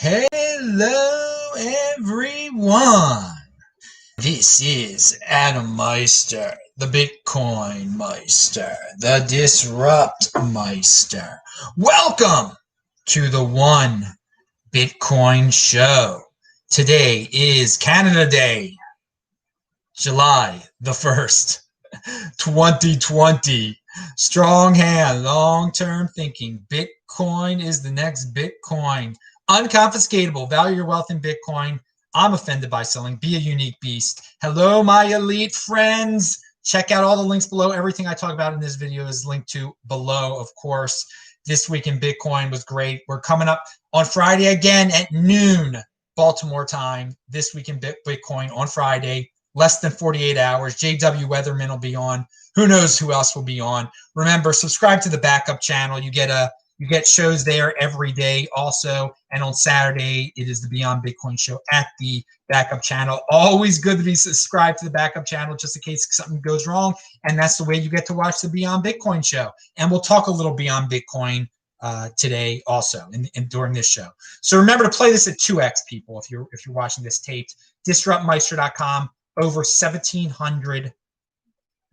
Hello, everyone. This is Adam Meister, the Bitcoin Meister, the Disrupt Meister. Welcome to the One Bitcoin Show. Today is Canada Day, July the 1st, 2020. Strong hand, long-term thinking. Bitcoin is the next Bitcoin. Unconfiscatable. Value your wealth in Bitcoin. I'm offended by selling. Be a unique beast. Hello, my elite friends. Check out all the links below. Everything I talk about in this video is linked to below, of course. This Week in Bitcoin was great. We're coming up on Friday again at noon, Baltimore time. This Week in Bitcoin on Friday. Less than 48 hours. JW Weatherman will be on. Who knows who else will be on. Remember, subscribe to the backup channel. You get shows there every day also. And on Saturday, it is the Beyond Bitcoin show at the backup channel. Always good to be subscribed to the backup channel just in case something goes wrong. And that's the way you get to watch the Beyond Bitcoin show. And we'll talk a little Beyond Bitcoin today also and during this show. So remember to play this at 2x, people, if you're watching this taped. DisruptMeister.com. Over 1,700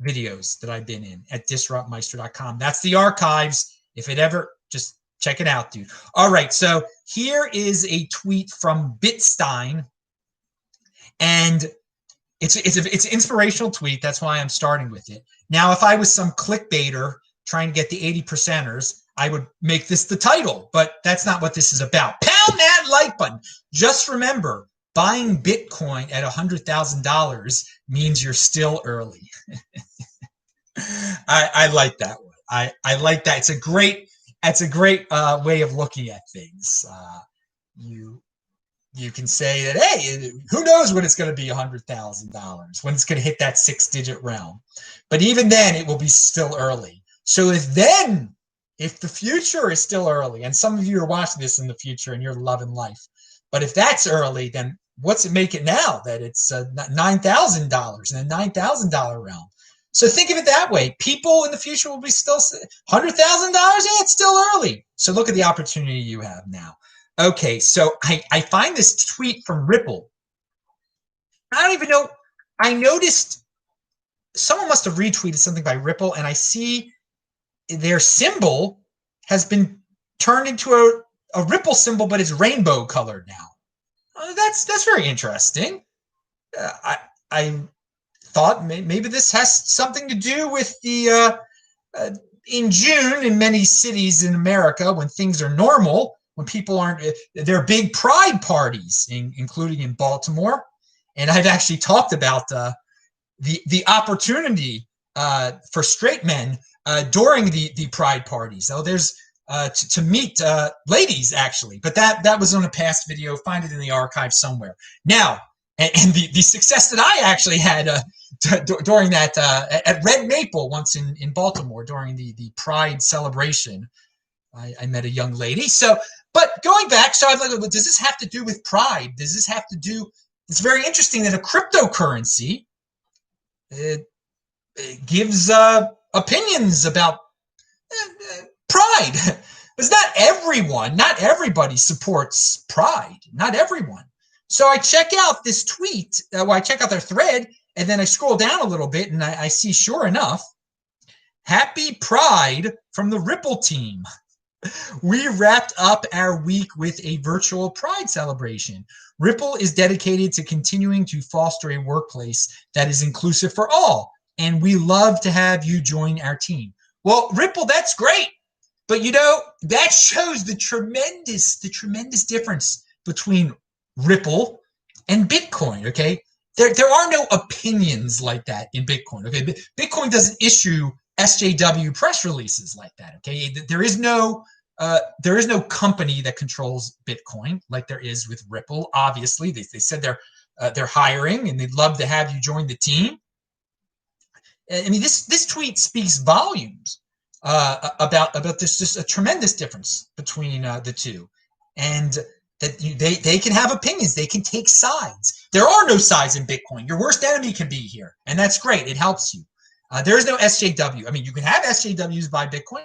videos that I've been in at DisruptMeister.com. That's the archives. If it ever, just check it out, dude. All right, so here is a tweet from Bitstein, and it's an inspirational tweet. That's why I'm starting with it. Now, if I was some clickbaiter trying to get the 80%ers, I would make this the title, but that's not what this is about. Pound that like button. Just remember, buying Bitcoin at $100,000 means you're still early. I like that one. I like that. It's a great way of looking at things. You can say that, hey, who knows when it's going to be $100,000, when it's going to hit that 6-digit realm. But even then, it will be still early. So if the future is still early, and some of you are watching this in the future and you're loving life, but if that's early, then what's it make it now that it's $9,000 in the $9,000 realm? So think of it that way. People in the future will be still $100,000. Yeah, it's still early. So look at the opportunity you have now. Okay, so I find this tweet from Ripple. I don't even know. I noticed someone must have retweeted something by Ripple, and I see their symbol has been turned into a Ripple symbol, but it's rainbow colored now. That's very interesting. I thought maybe this has something to do with the in June in many cities in America when things are normal, when people aren't, there are big pride parties, including in Baltimore. And I've actually talked about the opportunity for straight men during the pride parties. So there's to meet ladies, actually, but that was on a past video. Find it in the archive somewhere. Now, and the success that I actually had during that at Red Maple once in Baltimore during the Pride celebration, I met a young lady. So, but going back, so I'm like, well, does this have to do with pride? Does this have to do? It's very interesting that a cryptocurrency it gives opinions about pride. But not everybody supports pride. Not everyone. So I check out this tweet, I check out their thread, and then I scroll down a little bit and I see, sure enough, happy Pride from the Ripple team. We wrapped up our week with a virtual Pride celebration. Ripple is dedicated to continuing to foster a workplace that is inclusive for all, and we love to have you join our team. Well, Ripple, that's great. But that shows the tremendous difference between Ripple and Bitcoin. Okay, there are no opinions like that in Bitcoin. Okay, Bitcoin doesn't issue SJW press releases like that. Okay, there is no company that controls Bitcoin like there is with Ripple. Obviously, they said they're hiring and they'd love to have you join the team. I mean, this tweet speaks volumes about this, just a tremendous difference between the two, and that they can have opinions, they can take sides. There are no sides in Bitcoin. Your worst enemy can be here, and that's great. It helps you. There is no SJW. I mean, you can have SJWs by Bitcoin.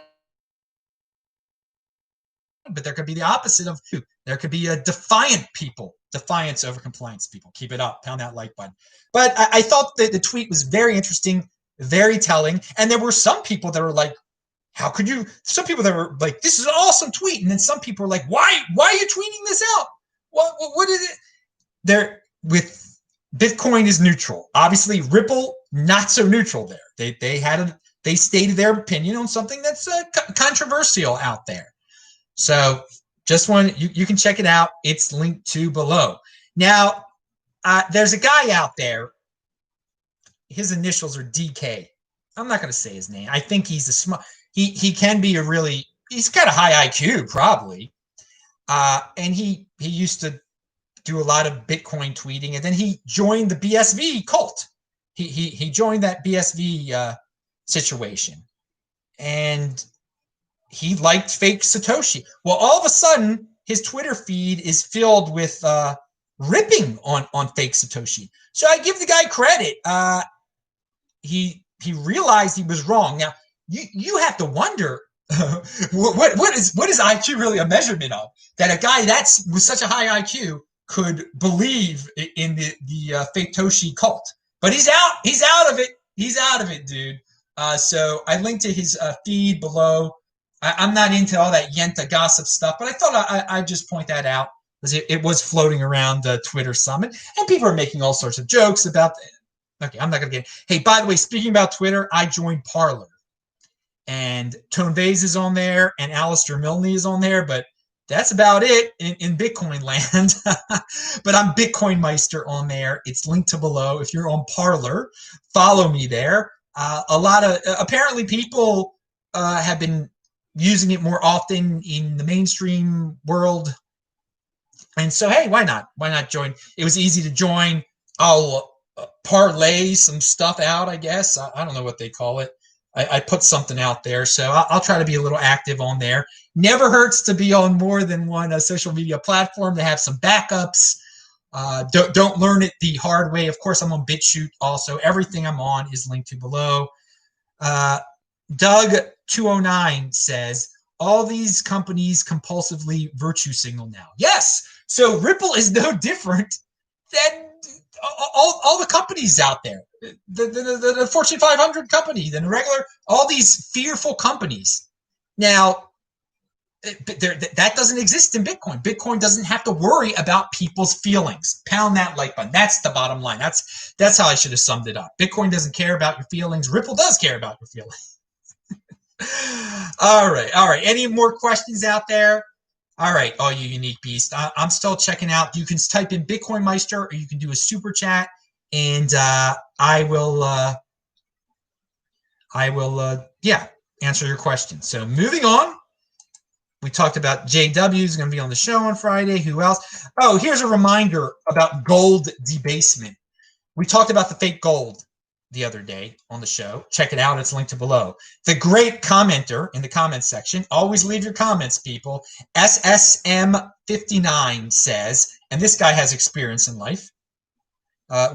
but there could be the opposite of you. There could be a defiant people, defiance over compliance people. Keep it up, pound that like button. But I thought that the tweet was very interesting, very telling, and there were some people that were like, how could you? Some people that were like, this is an awesome tweet, and then some people were like, why are you tweeting this out? What is it? There with Bitcoin is neutral. Obviously, Ripple not so neutral there. They stated their opinion on something that's controversial out there. So just you can check it out. It's linked to below. Now, there's a guy out there. His initials are DK. I'm not going to say his name. I think he's a smart. He can be he's got a high IQ probably, and he used to do a lot of Bitcoin tweeting, and then he joined the BSV cult. He joined that BSV situation, and he liked fake Satoshi. Well, all of a sudden, his Twitter feed is filled with ripping on fake Satoshi. So I give the guy credit. He realized he was wrong. Now you have to wonder what is IQ really a measurement of? That a guy with such a high IQ could believe in the fake Toshi cult. But he's out of it. He's out of it, dude. So I linked to his feed below. I'm not into all that Yenta gossip stuff, but I thought I'd just point that out because it was floating around the Twitter summit, and people are making all sorts of jokes about it. Okay, I'm not going to get. Hey, by the way, speaking about Twitter, I joined Parler, and Tone Vase is on there, and Alistair Milne is on there, but that's about it in Bitcoin land. But I'm BitcoinMeister on there. It's linked to below. If you're on Parler, follow me there. A lot of apparently people have been using it more often in the mainstream world, and so hey, why not? Why not join? It was easy to join. I'll parlay some stuff out, I guess. I don't know what they call it. I put something out there, so I'll try to be a little active on there. Never hurts to be on more than one social media platform to have some backups. Don't learn it the hard way. Of course, I'm on BitChute also. Everything I'm on is linked to below. Doug209 says, all these companies compulsively virtue signal now. Yes, so Ripple is no different than all the companies out there. The Fortune 500 company, the regular, all these fearful companies. Now, that doesn't exist in Bitcoin. Bitcoin doesn't have to worry about people's feelings. Pound that like button. That's the bottom line. That's how I should have summed it up. Bitcoin doesn't care about your feelings. Ripple does care about your feelings. All right. Any more questions out there? All right, all you unique beasts. I'm still checking out. You can type in BitcoinMeister, or you can do a super chat, and I will answer your questions. So moving on, we talked about JW is going to be on the show on Friday. Who else? Oh, here's a reminder about gold debasement. We talked about the fake gold the other day on the show. Check it out. It's linked to below. The great commenter in the comments section. Always leave your comments, people. SSM59 says, and this guy has experience in life,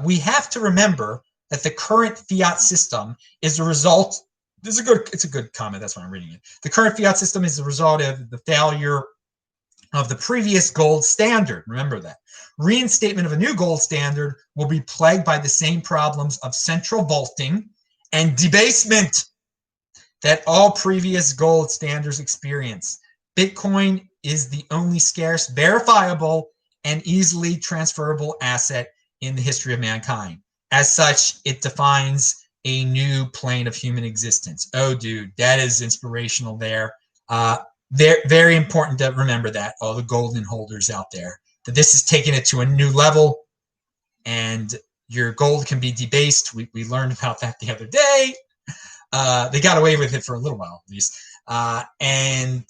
we have to remember that the current fiat system is a result. It's a good comment. That's why I'm reading it. The current fiat system is the result of the failure of the previous gold standard. Remember that. Reinstatement of a new gold standard will be plagued by the same problems of central vaulting and debasement that all previous gold standards experience. Bitcoin is the only scarce, verifiable, and easily transferable asset in the history of mankind. As such, it defines a new plane of human existence. Oh, dude, that is inspirational there. Very important to remember that, all the golden holders out there, that this is taking it to a new level, and your gold can be debased. We learned about that the other day. They got away with it for a little while, at least. And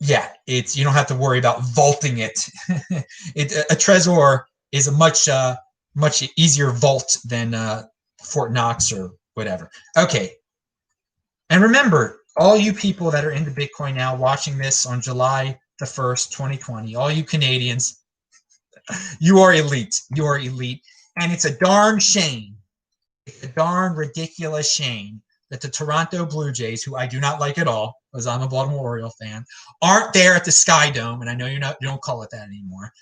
yeah, you don't have to worry about vaulting it. A Trezor is a much easier vault than Fort Knox or whatever. Okay, and remember, all you people that are into Bitcoin now watching this on July the 1st, 2020, all you Canadians, you are elite. You are elite. And it's a darn shame, it's a darn ridiculous shame that the Toronto Blue Jays, who I do not like at all, because I'm a Baltimore Oriole fan, aren't there at the Sky Dome, and I know you don't call it that anymore,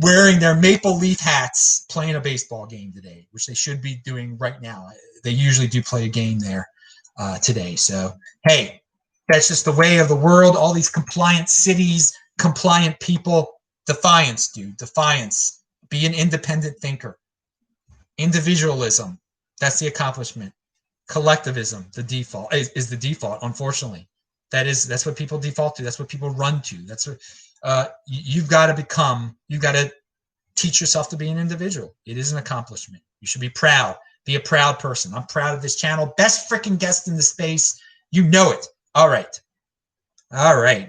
wearing their maple leaf hats, playing a baseball game today, which they should be doing right now. They usually do play a game there today. So, hey, that's just the way of the world. All these compliant cities, compliant people. Defiance, dude. Defiance. Be an independent thinker. Individualism. That's the accomplishment. Collectivism, the default, is the default, unfortunately. That's what people default to. That's what people run to. That's what you've got to teach yourself to be an individual. It is an accomplishment. You should be proud. Be a proud person. I'm proud of this channel. Best freaking guest in the space. You know it. All right.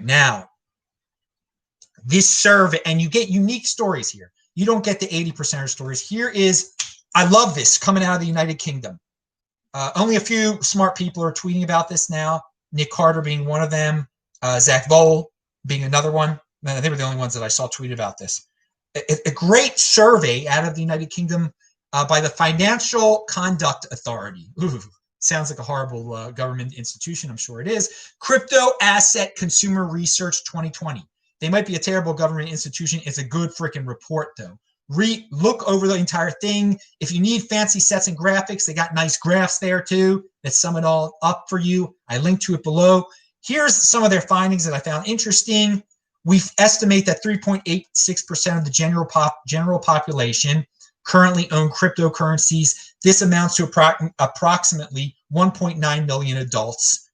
Now, this survey, and you get unique stories here. You don't get the 80% stories. Here is, I love this, coming out of the United Kingdom. Only a few smart people are tweeting about this now. Nick Carter being one of them. Zach Vole being another one. They were the only ones that I saw tweet about this. A great survey out of the United Kingdom by the Financial Conduct Authority. Ooh, sounds like a horrible government institution. I'm sure it is. Cryptoasset Consumer Research 2020. They might be a terrible government institution. It's a good freaking report, though. Look over the entire thing. If you need fancy sets and graphics, they got nice graphs there, too, that sum it all up for you. I linked to it below. Here's some of their findings that I found interesting. We estimate that 3.86% of the general population currently own cryptocurrencies. This amounts to approximately 1.9 million adults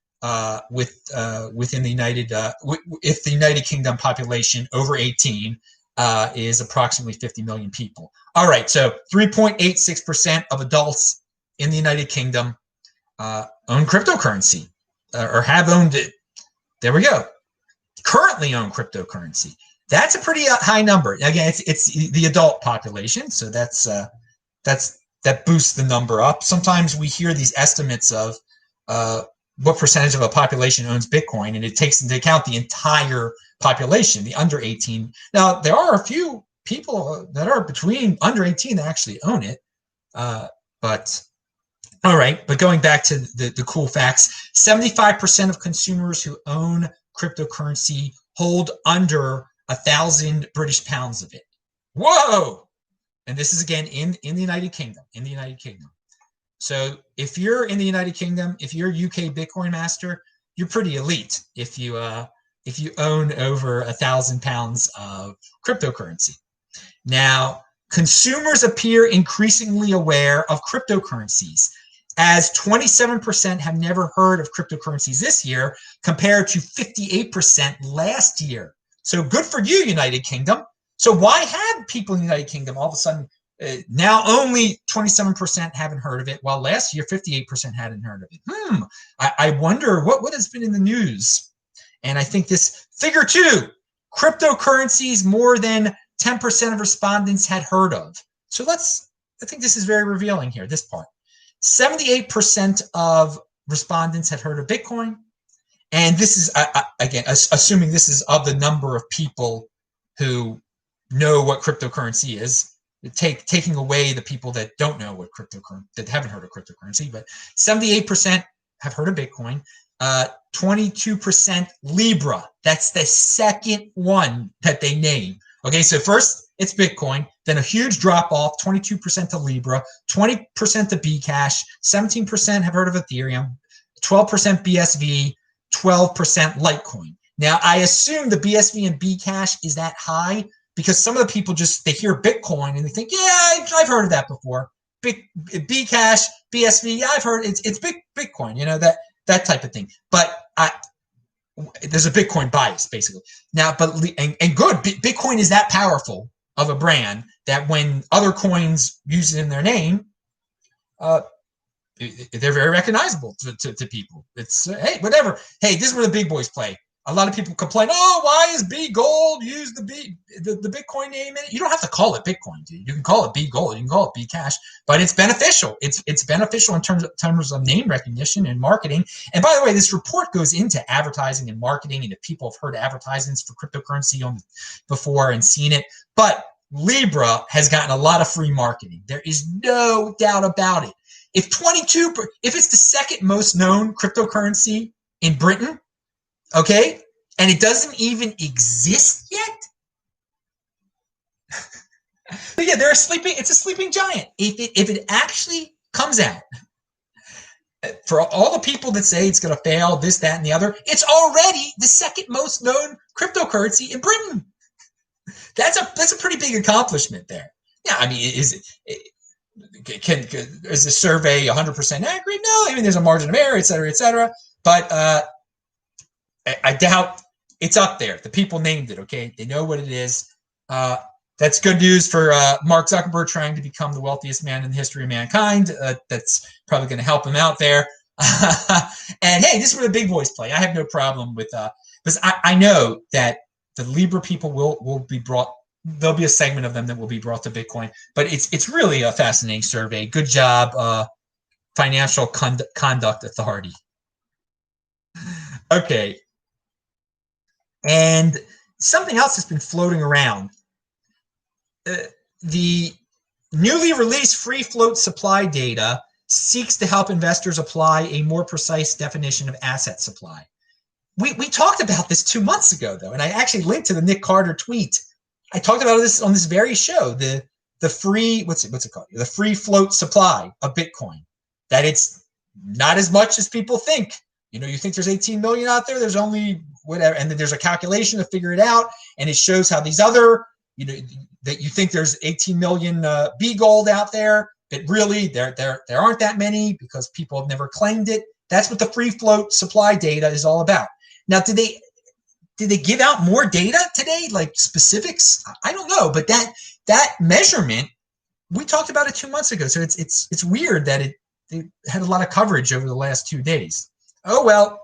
within the if the United Kingdom population over 18 is approximately 50 million people. All right, so 3.86% of adults in the United Kingdom own cryptocurrency or have owned it. There we go. Currently own cryptocurrency. That's a pretty high number. Again, it's the adult population, so that boosts the number up. Sometimes we hear these estimates of what percentage of a population owns Bitcoin, and it takes into account the entire population, the under 18. Now, there are a few people that are between under 18 that actually own it. But all right, but going back to the cool facts, 75% of consumers who own cryptocurrency hold under 1,000 British pounds of it. Whoa! And this is again in the United Kingdom. So if you're in the United Kingdom, if you're UK BitcoinMeister, you're pretty elite if you own over 1,000 pounds of cryptocurrency. Now, consumers appear increasingly aware of cryptocurrencies, as 27% have never heard of cryptocurrencies this year, compared to 58% last year. So good for you, United Kingdom. So why have people in the United Kingdom all of a sudden now only 27% haven't heard of it, while last year 58% hadn't heard of it? I wonder what has been in the news. And I think this figure 2, cryptocurrencies more than 10% of respondents had heard of. So I think this is very revealing here, this part. 78% of respondents had heard of Bitcoin. And this is, again, assuming this is of the number of people who know what cryptocurrency is, taking away the people that don't know what that haven't heard of cryptocurrency, but 78% have heard of Bitcoin. 22% Libra. That's the second one that they name. Okay, so first it's Bitcoin, then a huge drop off, 22% to Libra, 20% to Bcash, 17% have heard of Ethereum, 12% BSV, 12% Litecoin. Now, I assume the BSV and Bcash is that high because some of the people they hear Bitcoin and they think, yeah, I've heard of that before. Bcash, BSV, I've heard it's Bitcoin, that type of thing. But there's a Bitcoin bias, basically. Now, and good, Bitcoin is that powerful of a brand that when other coins use it in their name, they're very recognizable to people. It's, hey, whatever. Hey, this is where the big boys play. A lot of people complain, oh, why is B Gold use the Bitcoin name in it? You don't have to call it Bitcoin, dude. You can call it B Gold, you can call it B Cash, but it's beneficial. It's beneficial in terms of name recognition and marketing. And by the way, this report goes into advertising and marketing, and if people have heard advertisements for cryptocurrency before and seen it, but Libra has gotten a lot of free marketing. There is no doubt about it. If it's the second most known cryptocurrency in Britain, okay? And it doesn't even exist yet. But yeah, it's a sleeping giant. If it actually comes out, for all the people that say it's going to fail, this, that, and the other, it's already the second most known cryptocurrency in Britain. That's a pretty big accomplishment there. Yeah, I mean, is the survey 100% accurate? No, I mean, there's a margin of error, et cetera, et cetera. But I doubt it's up there. The people named it, okay? They know what it is. That's good news for Mark Zuckerberg trying to become the wealthiest man in the history of mankind. That's probably going to help him out there. And hey, this is where the big boys play. I have no problem with because I know that the Libra people will be brought. There'll be a segment of them that will be brought to Bitcoin. But it's really a fascinating survey. Good job, Financial Conduct Authority. Okay. And something else that's been floating around. The newly released free float supply data seeks to help investors apply a more precise definition of asset supply. We talked about this 2 months ago, though, and I actually linked to the Nick Carter tweet. I talked about this on this very show, the free, what's it called? The free float supply of Bitcoin, that it's not as much as people think. You know, you think there's 18 million out there, there's only whatever, and then there's a calculation to figure it out, and it shows how these other, you know, that you think there's 18 million B gold out there, but really there aren't that many because people have never claimed it. That's what the free float supply data is all about. Now, did they give out more data today, like specifics? I don't know, but that measurement, we talked about it 2 months ago, so it's weird that it had a lot of coverage over the last 2 days. Oh well.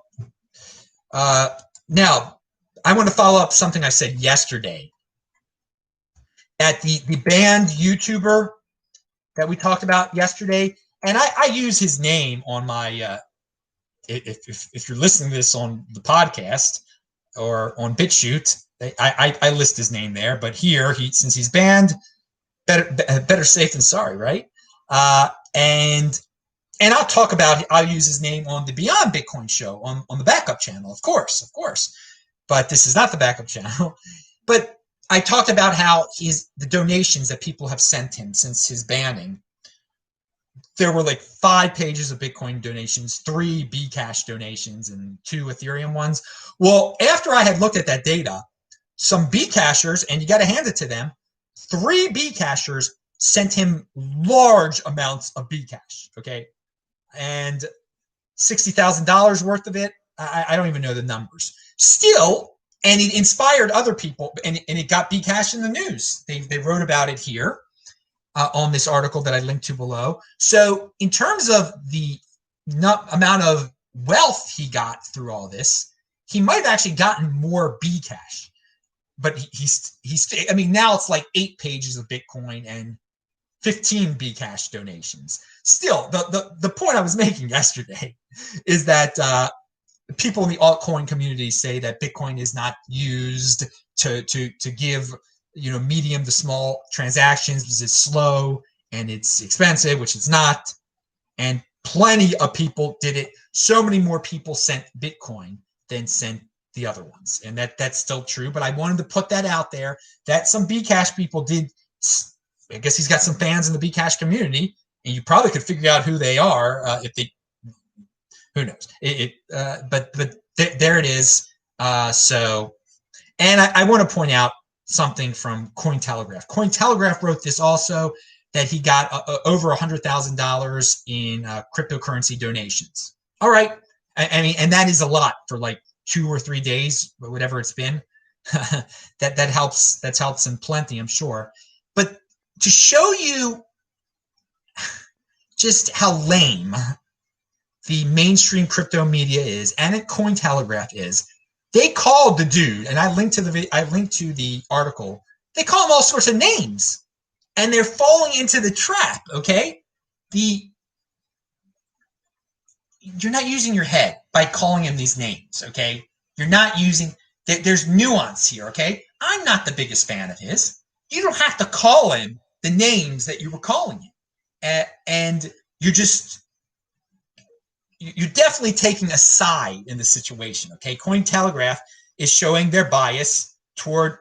Now I want to follow up something I said yesterday. At the banned YouTuber that we talked about yesterday, and I use his name on my if you're listening to this on the podcast or on BitChute, I list his name there. But here, since he's banned, better safe than sorry, right? And I'll use his name on the Beyond Bitcoin show on the backup channel, of course. But this is not the backup channel. But I talked about how the donations that people have sent him since his banning. There were like 5 pages of Bitcoin donations, 3 Bcash donations, and 2 Ethereum ones. Well, after I had looked at that data, some Bcashers, and you got to hand it to them, 3 Bcashers sent him large amounts of Bcash, okay? And $60,000 worth of it. I don't even know the numbers. Still, and it inspired other people, and it got Bcash in the news. They wrote about it here on this article that I linked to below. So in terms of the amount of wealth he got through all this, he might have actually gotten more Bcash. But he's I mean, now it's like 8 pages of Bitcoin and 15 Bcash donations. Still, the point I was making yesterday is that people in the altcoin community say that Bitcoin is not used to give, you know, medium to small transactions because it's slow and it's expensive, which it's not. And plenty of people did it. So many more people sent Bitcoin than sent the other ones, and that's still true. But I wanted to put that out there that some Bcash people did. I guess he's got some fans in the Bcash community, and you probably could figure out who they are if they. Who knows? But there it is. So, and I want to point out something from Cointelegraph. Cointelegraph wrote this also, that he got over $100,000 in cryptocurrency donations. All right, I mean, and that is a lot for like 2 or 3 days, or whatever it's been. that helps. That helps him plenty, I'm sure. But to show you just how lame the mainstream crypto media is, and Cointelegraph is, they called the dude, and I linked to the article. They call him all sorts of names, and they're falling into the trap. Okay, you're not using your head by calling him these names. Okay, you're not using. There's nuance here. Okay, I'm not the biggest fan of his. You don't have to call him the names that you were calling him, and you're just. you're definitely taking a side in the situation. Okay, Cointelegraph is showing their bias toward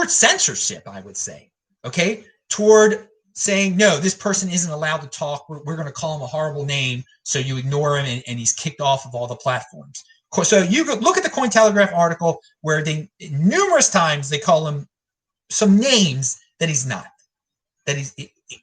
censorship, I would say. Okay, toward saying no, this person isn't allowed to talk. We're going to call him a horrible name, so you ignore him, and he's kicked off of all the platforms. So you could look at the Cointelegraph article where they numerous times they call him some names that he's not. That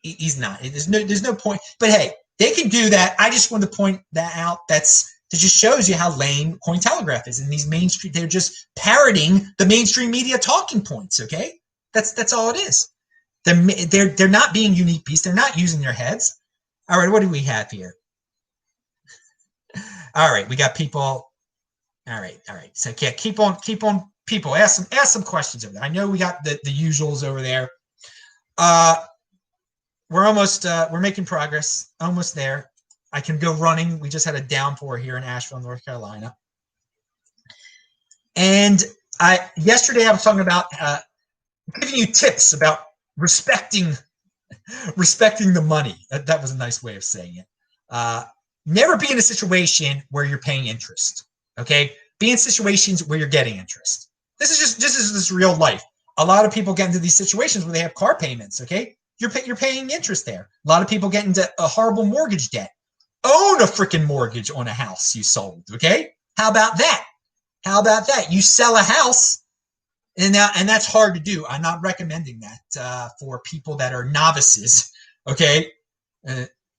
he's not. There's no point. But hey, they can do that. I just wanted to point that out. That just shows you how lame Cointelegraph is. And these mainstream, they're just parroting the mainstream media talking points. Okay, that's all it is. They're not being unique beasts. They're not using their heads. All right, what do we have here? All right, we got people. All right. So yeah, keep on. People, ask some questions over there. I know we got the usuals over there. We're almost we're making progress. Almost there. I can go running. We just had a downpour here in Asheville, North Carolina. And yesterday I was talking about giving you tips about respecting the money. That was a nice way of saying it. Never be in a situation where you're paying interest. Okay, be in situations where you're getting interest. This is real life. A lot of people get into these situations where they have car payments. Okay, you're paying interest there. A lot of people get into a horrible mortgage debt. Own a freaking mortgage on a house you sold. Okay, how about that? You sell a house, and that's hard to do. I'm not recommending that for people that are novices. Okay,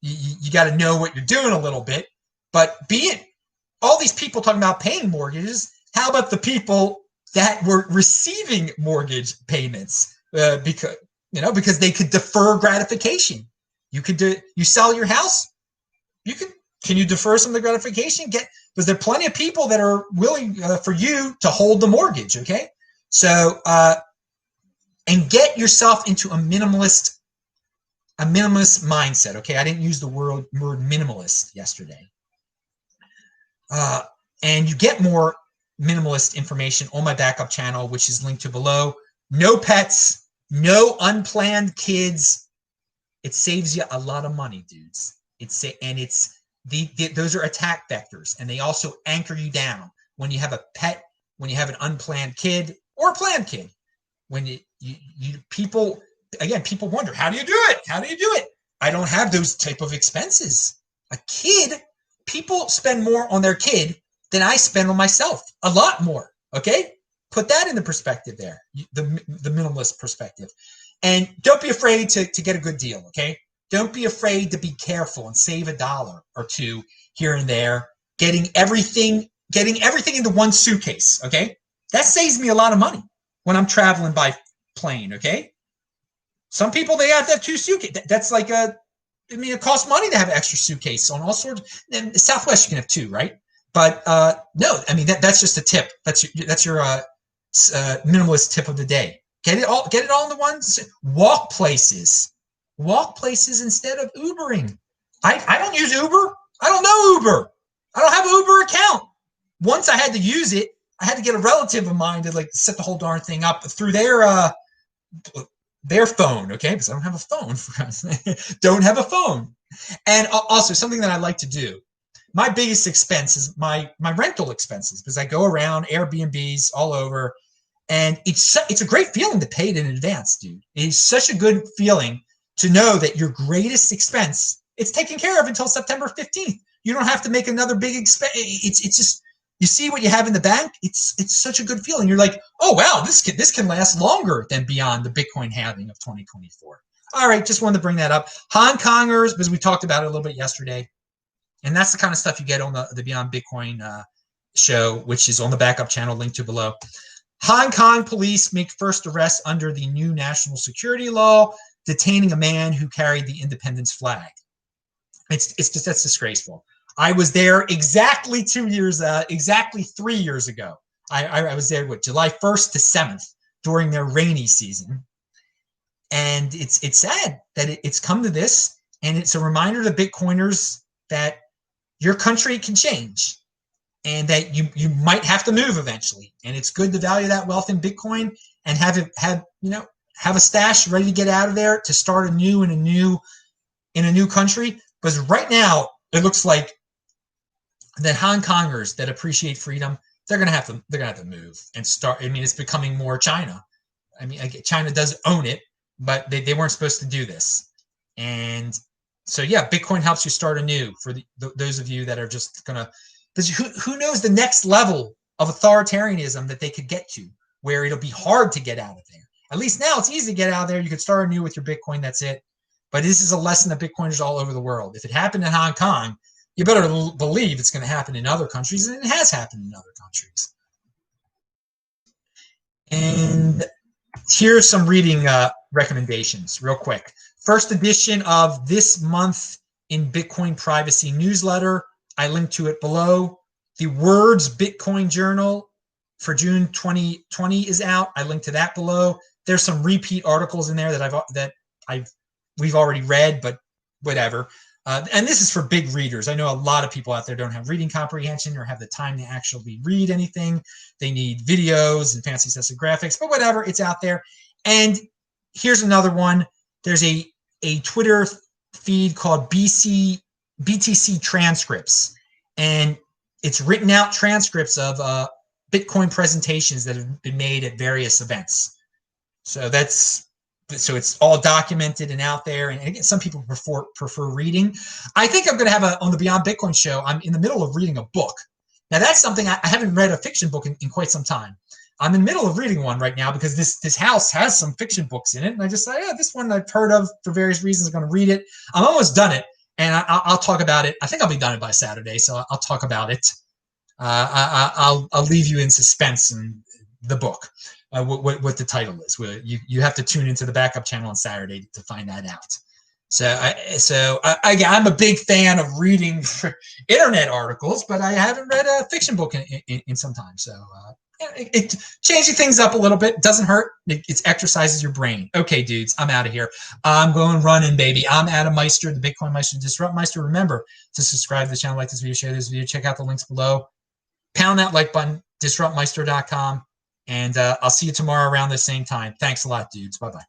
you got to know what you're doing a little bit. But all these people talking about paying mortgages, how about the people that were receiving mortgage payments because they could defer gratification? You sell your house, can you defer some of the gratification? Because there are plenty of people that are willing for you to hold the mortgage. Okay, so and get yourself into a minimalist mindset. Okay, I didn't use the word minimalist yesterday. And you get more minimalist information on my backup channel, which is linked to below. No pets, no unplanned kids. It saves you a lot of money, dudes. Those are attack vectors, and they also anchor you down when you have a pet, when you have an unplanned kid or a planned kid. When people wonder, how do you do it? I don't have those type of expenses. A kid. People spend more on their kid than I spend on myself. A lot more. Okay? Put that in the perspective there. The minimalist perspective. And don't be afraid to get a good deal. Okay? Don't be afraid to be careful and save $1 or $2 here and there. Getting everything into one suitcase. Okay? That saves me a lot of money when I'm traveling by plane. Okay? Some people, they have to have 2 suitcases. That's like it costs money to have an extra suitcase on all sorts. And Southwest, you can have 2, right? But no, that's just a tip. That's your minimalist tip of the day. Get it all in the one. Walk places instead of Ubering. I don't use Uber. I don't know Uber. I don't have an Uber account. Once I had to use it, I had to get a relative of mine to set the whole darn thing up through their phone, okay? Because I don't have a phone. Don't have a phone. And also something that I like to do. My biggest expense is my rental expenses, because I go around Airbnbs all over, and it's a great feeling to pay it in advance, dude. It's such a good feeling to know that your greatest expense, it's taken care of until September 15th. You don't have to make another big expense. It's just, you see what you have in the bank. It's such a good feeling. You're like, oh wow, this can last longer than beyond the Bitcoin halving of 2024. All right, just wanted to bring that up. Hong Kongers, because we talked about it a little bit yesterday, and that's the kind of stuff you get on the Beyond Bitcoin show, which is on the backup channel linked to below. Hong Kong police make first arrest under the new national security law, detaining a man who carried the independence flag. It's just, that's disgraceful. I was there exactly 3 years ago. I was there July 1st to 7th during their rainy season. And it's sad that it's come to this, and it's a reminder to Bitcoiners that your country can change and that you might have to move eventually. And it's good to value that wealth in Bitcoin and have a stash ready to get out of there, to start anew in a new country. Because right now it looks like that Hong Kongers that appreciate freedom, they're gonna have to move and start. I mean, it's becoming more China. I mean, China does own it, but they weren't supposed to do this. And so, yeah, Bitcoin helps you start anew for those of you that are just gonna. Because who knows the next level of authoritarianism that they could get to, where it'll be hard to get out of there. At least now it's easy to get out of there. You could start anew with your Bitcoin. That's it. But this is a lesson that Bitcoiners all over the world. If it happened in Hong Kong, you better believe it's going to happen in other countries, and it has happened in other countries. And here's some reading recommendations real quick. First edition of this month in Bitcoin Privacy newsletter. I linked to it below. The Words Bitcoin Journal for June 2020 is out. I linked to that below. There's some repeat articles in there that we've already read, but whatever. And this is for big readers. I know a lot of people out there don't have reading comprehension or have the time to actually read anything. They need videos and fancy sets of graphics, but whatever, it's out there. And here's another one. There's a Twitter feed called BTC Transcripts, and it's written out transcripts of Bitcoin presentations that have been made at various events. So it's all documented and out there. And again, some people prefer reading. I think I'm going to have on the Beyond Bitcoin show. I'm in the middle of reading a book. Now that's something I haven't read a fiction book in quite some time. I'm in the middle of reading one right now because this house has some fiction books in it. And I just thought, yeah, this one I've heard of for various reasons. I'm going to read it. I'm almost done it. And I'll talk about it. I think I'll be done it by Saturday, so I'll talk about it. I'll leave you in suspense in the book, what the title is. You have to tune into the backup channel on Saturday to find that out. So I'm a big fan of reading internet articles, but I haven't read a fiction book in some time. So it changing things up a little bit doesn't hurt. It exercises your brain. Okay, dudes, I'm out of here. I'm going running, baby. I'm Adam Meister, the BitcoinMeister, Disrupt Meister. Remember to subscribe to the channel, like this video, share this video, check out the links below. Pound that like button, disruptmeister.com, and I'll see you tomorrow around the same time. Thanks a lot, dudes. Bye-bye.